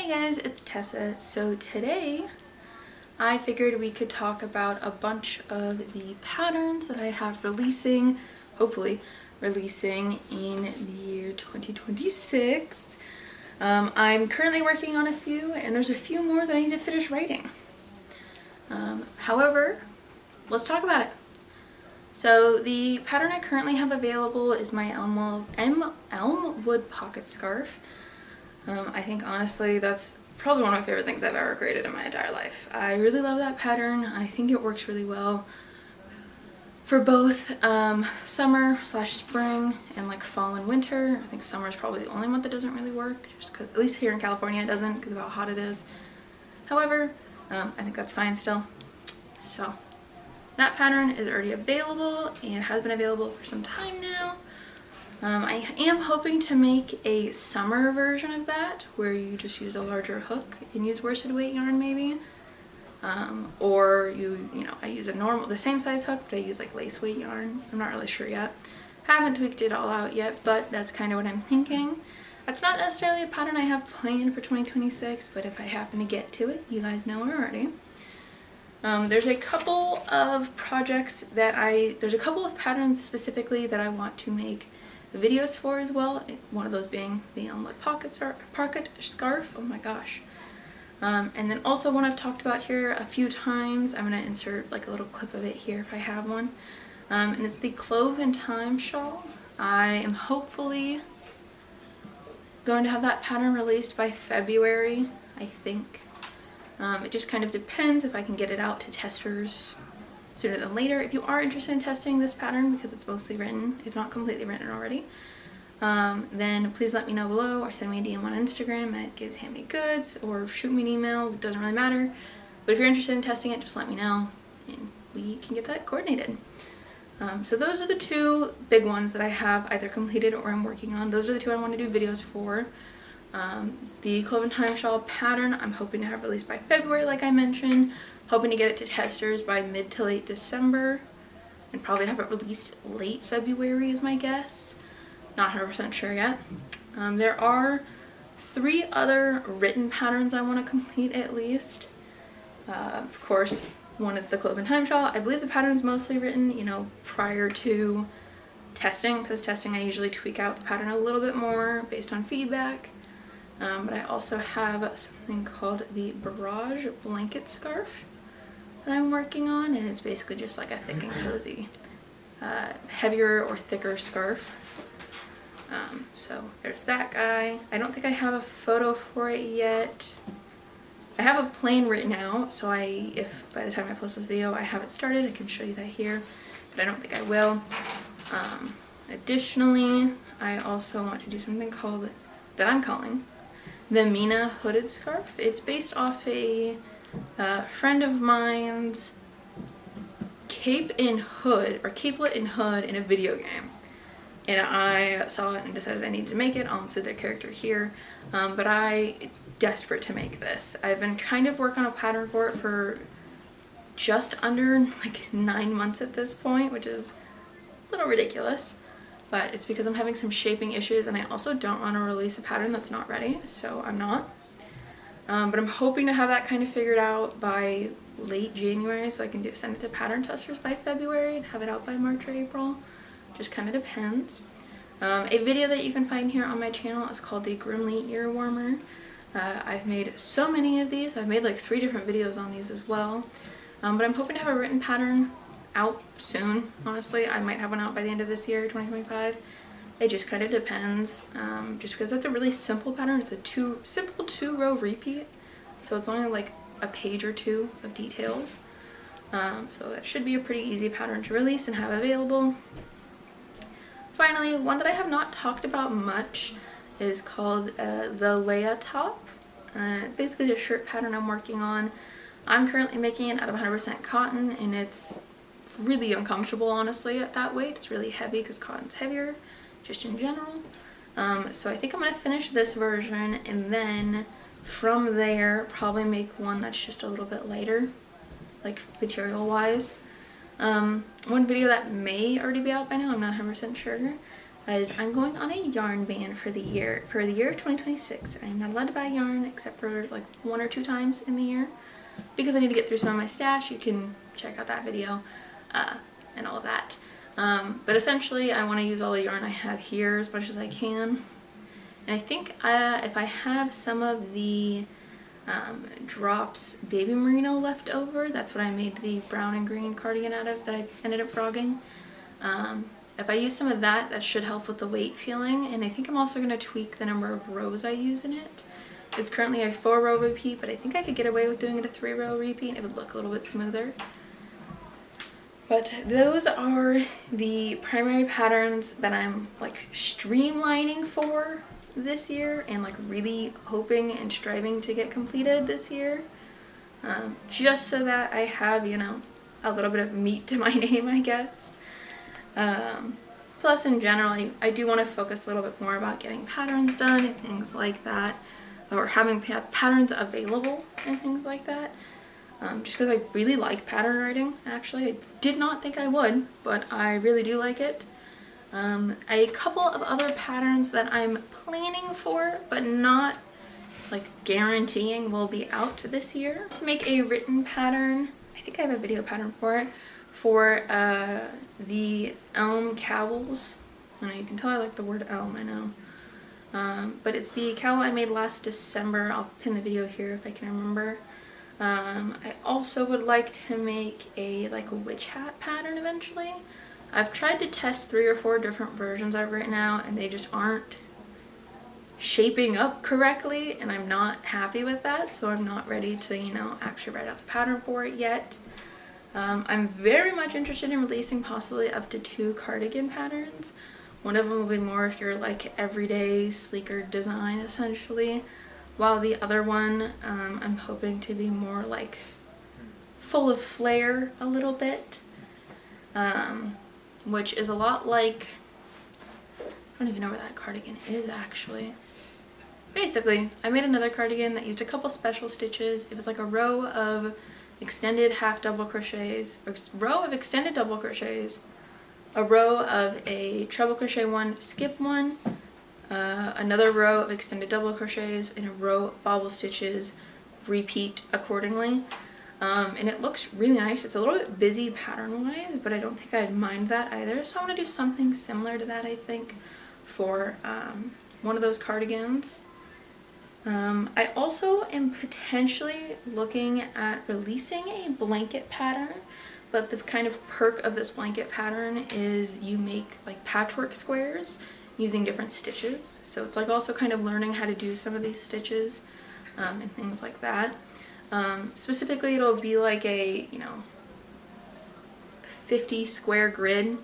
Hey guys, it's Tessa. So today I figured we could talk about a bunch of the patterns that I have hopefully releasing in the year 2026. I'm currently working on a few and there's a few more that I need to finish writing. However, let's talk about it. So the pattern I currently have available is my Elmwood pocket scarf. I think honestly that's probably one of my favorite things I've ever created in my entire life. I really love that pattern. I think it works really well for both summer/spring and like fall and winter. I think summer is probably the only month that doesn't really work, just because at least here in California it doesn't because of how hot it is. However, I think that's fine still. So that pattern is already available and has been available for some time now. I am hoping to make a summer version of that where you just use a larger hook and use worsted weight yarn maybe. Or I use the same size hook, but I use like lace weight yarn. I'm not really sure yet. Haven't tweaked it all out yet, but that's kind of what I'm thinking. That's not necessarily a pattern I have planned for 2026, but if I happen to get to it, you guys know already. There's a couple of projects there's a couple of patterns specifically that I want to make videos for as well. One of those being the Elmwood pocket scarf. Oh my gosh. And then also one I've talked about here a few times. I'm going to insert like a little clip of it here if I have one. And it's the Clove and Thyme shawl. I am hopefully going to have that pattern released by February, I think. It just kind of depends if I can get it out to testers sooner than later. If you are interested in testing this pattern, because it's mostly written, if not completely written already, then please let me know below or send me a DM on Instagram at GivesHandMadeGoods or shoot me an email. It doesn't really matter. But if you're interested in testing it, just let me know and we can get that coordinated. So those are the two big ones that I have either completed or I'm working on. Those are the two I want to do videos for. The Clove and Thyme shawl pattern I'm hoping to have released by February, like I mentioned. Hoping to get it to testers by mid to late December and probably have it released late February is my guess. Not 100% sure yet. There are 3 other written patterns I want to complete at least. Of course, one is the Clove and Thyme shawl. I believe the pattern is mostly written, prior to testing, because testing I usually tweak out the pattern a little bit more based on feedback. But I also have something called the Barrage blanket scarf that I'm working on, and it's basically just like a thick and cozy, heavier or thicker scarf. So there's that guy. I don't think I have a photo for it yet. I have a plan written out, so if by the time I post this video I have it started, I can show you that here, but I don't think I will. Additionally, I also want to do something that I'm calling the Mina hooded scarf. It's based off a friend of mine's cape and hood, or capelet and hood in a video game. And I saw it and decided I needed to make it. I'll insert their character here. But I'm desperate to make this. I've been trying to work on a pattern for it for just under like 9 months at this point, which is a little ridiculous. But it's because I'm having some shaping issues and I also don't want to release a pattern that's not ready, so I'm not. But I'm hoping to have that kind of figured out by late January so I can send it to pattern testers by February and have it out by March or April. Just kind of depends. A video that you can find here on my channel is called the Grimly Ear Warmer. I've made so many of these. I've made like 3 different videos on these as well. But I'm hoping to have a written pattern out soon, honestly. I might have one out by the end of this year, 2025. It just kind of depends, just because that's a really simple pattern. It's a simple 2-row repeat, so it's only like a page or 2 of details. So it should be a pretty easy pattern to release and have available. Finally, one that I have not talked about much is called the Leia top. Basically a shirt pattern I'm working on. I'm currently making it out of 100% cotton, and it's really uncomfortable, honestly, at that weight. It's really heavy because cotton's heavier, just in general. So I think I'm going to finish this version, and then from there probably make one that's just a little bit lighter, like material-wise. One video that may already be out by now, I'm not 100% sure, is I'm going on a yarn ban for the year of 2026. I'm not allowed to buy yarn except for like 1 or 2 times in the year because I need to get through some of my stash. You can check out that video and all of that. But essentially I want to use all the yarn I have here as much as I can. And I think if I have some of the Drops Baby Merino left over, that's what I made the brown and green cardigan out of that I ended up frogging. If I use some of that, that should help with the weight feeling. And I think I'm also going to tweak the number of rows I use in it. It's currently a 4-row repeat, but I think I could get away with doing it a 3-row repeat. It would look a little bit smoother. But those are the primary patterns that I'm like streamlining for this year and like really hoping and striving to get completed this year. Just so that I have, you know, a little bit of meat to my name, I guess. Plus in general, I do want to focus a little bit more about getting patterns done and things like that, or having patterns available and things like that. Just because I really like pattern writing, actually. I did not think I would, but I really do like it. A couple of other patterns that I'm planning for, but not like guaranteeing will be out this year. To make a written pattern, I think I have a video pattern for it, for the elm cowls. I know you can tell I like the word elm, I know. But it's the cowl I made last December. I'll pin the video here if I can remember. I also would like to make a witch hat pattern eventually. I've tried to test 3 or 4 different versions of it right now and they just aren't shaping up correctly, and I'm not happy with that, so I'm not ready to, you know, actually write out the pattern for it yet. I'm very much interested in releasing possibly up to 2 cardigan patterns. One of them will be more of your like everyday sleeker design essentially, while the other one I'm hoping to be more like full of flair a little bit, which is a lot like, I don't even know where that cardigan is actually. Basically, I made another cardigan that used a couple special stitches. It was like a row of extended half double crochets, or row of extended double crochets, a row of a treble crochet one, skip one, another row of extended double crochets, and a row of bobble stitches, repeat accordingly. And it looks really nice. It's a little bit busy pattern wise, but I don't think I'd mind that either. So I want to do something similar to that, I think, for one of those cardigans. I also am potentially looking at releasing a blanket pattern, but the kind of perk of this blanket pattern is you make like patchwork squares using different stitches. So it's like also kind of learning how to do some of these stitches and things like that. Specifically, it'll be like a, you know, 50 square grid,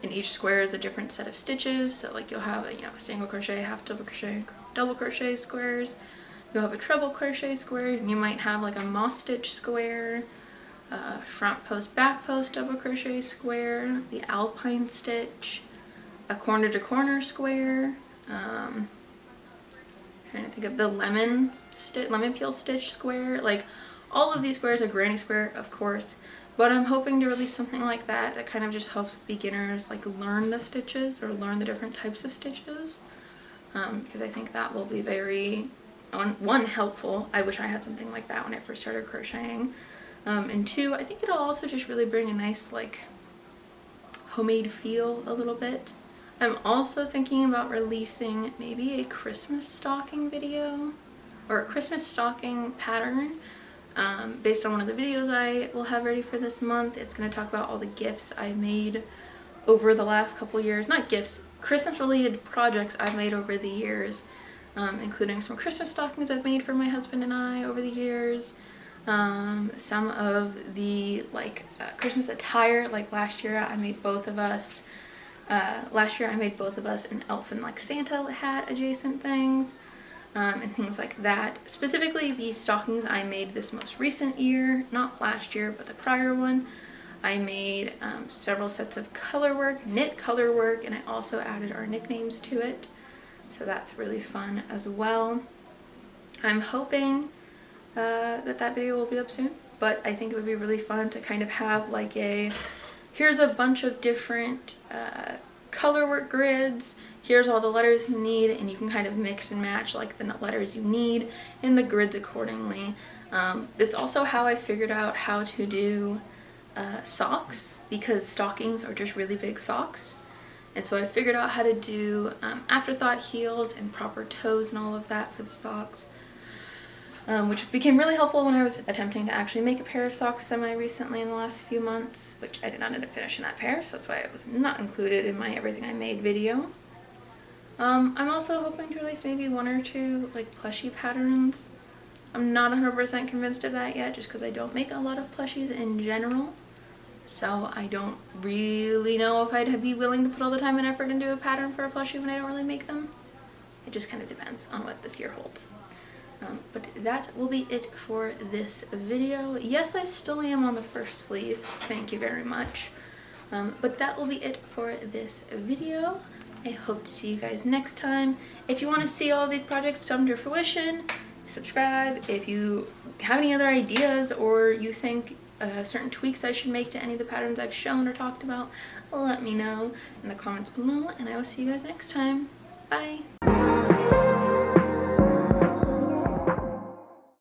and each square is a different set of stitches. So like you'll have a, you know, a single crochet, half double crochet squares. You'll have a treble crochet square, and you might have like a moss stitch square, front post, back post double crochet square, the alpine stitch, a corner to corner square, trying to think of the lemon peel stitch square. Like all of these squares, a granny square of course, but I'm hoping to release something like that that kind of just helps beginners like learn the stitches or learn the different types of stitches, because I think that will be very one helpful. I wish I had something like that when I first started crocheting, and 2, I think it'll also just really bring a nice like homemade feel a little bit. I'm also thinking about releasing maybe a Christmas stocking video or a Christmas stocking pattern based on one of the videos I will have ready for this month. It's going to talk about all the gifts I've made over the last couple years. Not gifts, Christmas related projects I've made over the years, including some Christmas stockings I've made for my husband and I over the years. Some of the like Christmas attire, like last year I made both of us an elf and like Santa hat adjacent things, and things like that. Specifically the stockings I made this most recent year, not last year but the prior one. I made several sets of color work, knit color work, and I also added our nicknames to it, so that's really fun as well. I'm hoping that video will be up soon, but I think it would be really fun to kind of have like a, here's a bunch of different color work grids. Here's all the letters you need, and you can kind of mix and match like the letters you need in the grids accordingly. It's also how I figured out how to do socks, because stockings are just really big socks. And so I figured out how to do afterthought heels and proper toes and all of that for the socks, which became really helpful when I was attempting to actually make a pair of socks semi-recently in the last few months, which I did not end up finishing that pair, so that's why it was not included in my everything I made video. I'm also hoping to release maybe 1 or 2 like plushie patterns. I'm not 100% convinced of that yet, just because I don't make a lot of plushies in general. So I don't really know if I'd be willing to put all the time and effort into a pattern for a plushie when I don't really make them. It just kind of depends on what this year holds. But that will be it for this video. Yes, I still am on the first sleeve. Thank you very much. But that will be it for this video. I hope to see you guys next time. If you want to see all of these projects come to fruition, subscribe. If you have any other ideas or you think certain tweaks I should make to any of the patterns I've shown or talked about, let me know in the comments below, and I will see you guys next time. Bye!